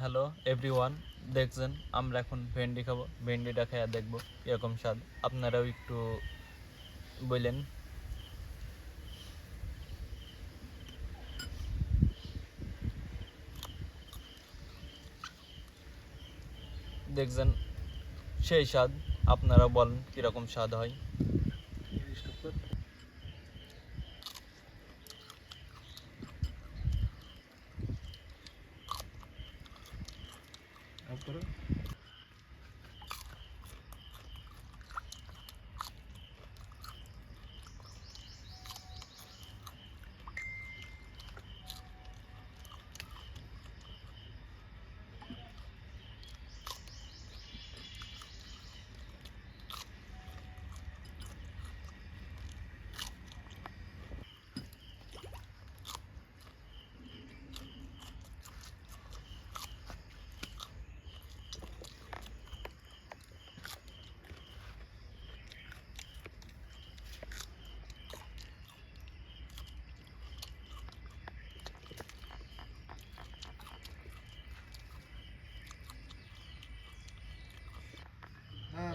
Hello everyone, দেখছেন আমরা এখন ভেন্ডি খাবো। ভেন্ডিটা খেয়ে দেখবো কীরকম স্বাদ। আপনারাও একটু বললেন। দেখছেন সেই স্বাদ, আপনারা বলেন কীরকম স্বাদ হয়।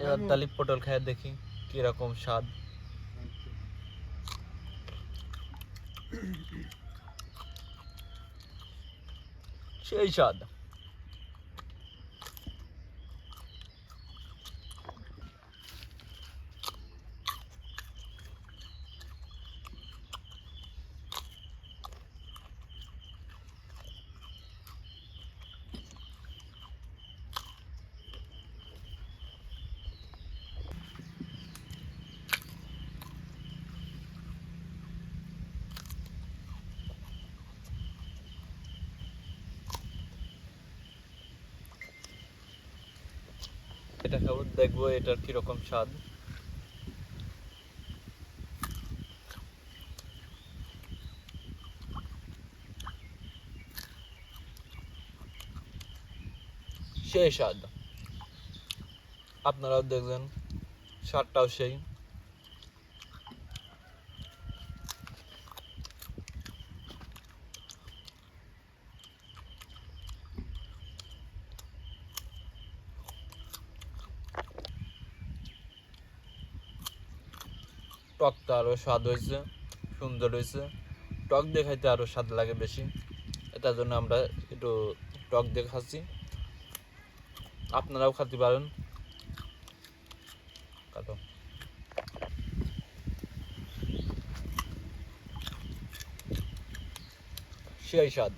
এবার তালি পটল খেয়ে দেখি কীরকম স্বাদ। সেই স্বাদ। এটা খাবো, দেখবো এটার কিরকম স্বাদ। সেই স্বাদ, আপনারাও দেখবেন, স্বাদটাও সেই। টকটা আরও স্বাদ হয়েছে, সুন্দর হয়েছে। টক দিয়ে খাইতে আরও স্বাদ লাগে বেশি, এটার জন্য আমরা একটু টক দিয়ে খাচ্ছি। আপনারাও খেতে পারেন। কাটো। সেই স্বাদ।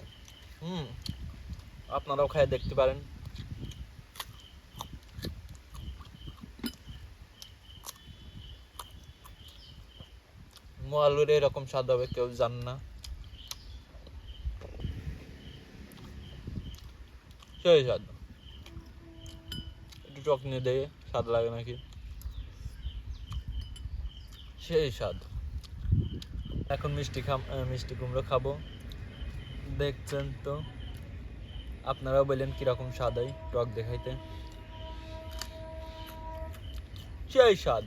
আপনারাও খাই দেখতে পারেন। মোয়ালুর এরকম স্বাদ হবে কেউ জান না। সেই স্বাদ। একটু টক নিয়ে দিয়ে স্বাদ লাগে নাকি, সেই স্বাদ। এখন মিষ্টি কুমড়ো খাবো। দেখছেন তো, আপনারাও বললেন কিরকম স্বাদ হয় টক দেখাইতে। সেই স্বাদ।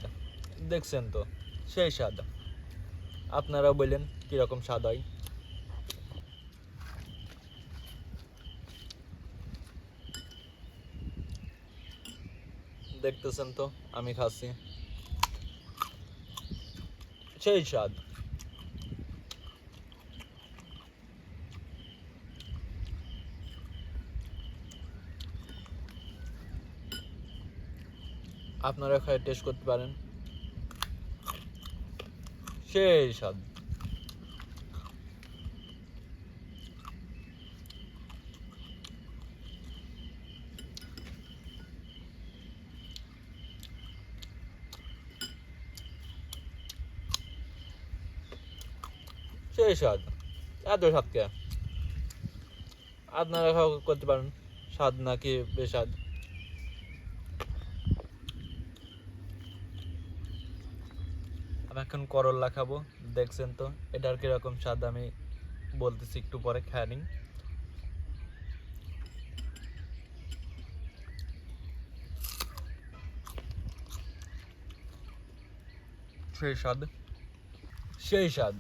দেখছেন তো, সেই স্বাদ। আপনারাও বললেন কিরকম স্বাদ হয়। দেখতেছেন তো আমি খাচ্ছি, সেই স্বাদ। আপনারা খাই টেস্ট করতে পারেন, সেই স্বাদ। সেই স্বাদ। এত স্বাদ কে? আপনারা করতে পারেন, স্বাদ নাকি বেস্বাদ। আমি এখন করল্লা খাবো। দেখছেন তো এটার কিরকম স্বাদ, আমি বলতেছি একটু পরে, খেয়ে নিন। সেই স্বাদ, সেই স্বাদ।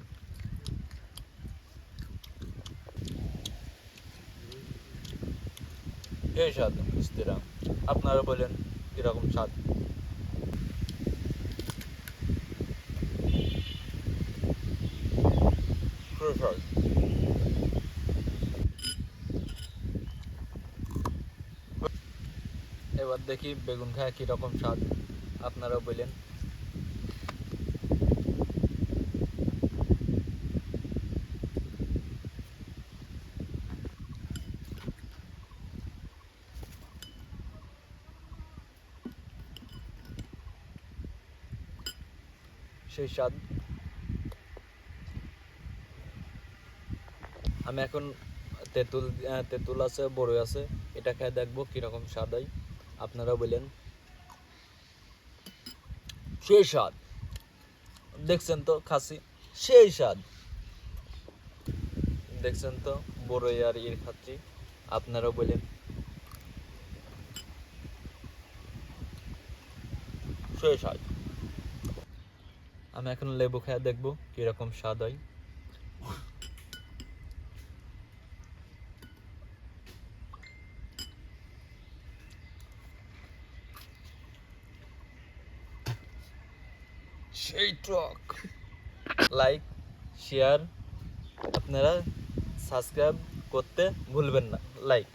এই স্বাদ মিষ্টিরা, আপনারা বলেন কিরকম স্বাদ। সুস্বাদ। এবার দেখি বেগুন খায় কিরকম স্বাদ, আপনারা বলেন। সেই স্বাদ। আমি এখন তেঁতুল আছে, বড়ই আছে, এটা খেয়ে দেখবো কিরকম স্বাদ হয়, আপনারা বলেন। সেই স্বাদ, দেখছেন তো খাসি, সেই স্বাদ, দেখছেন তো বড়ই আর খাচ্ছি, আপনারা বলেন। সেই স্বাদ। আমি এখন লেবু খেয়ে দেখবো কিরকম স্বাদ হয়। সেই টক। লাইক, শেয়ার, আপনারা সাবস্ক্রাইব করতে ভুলবেন না। লাইক।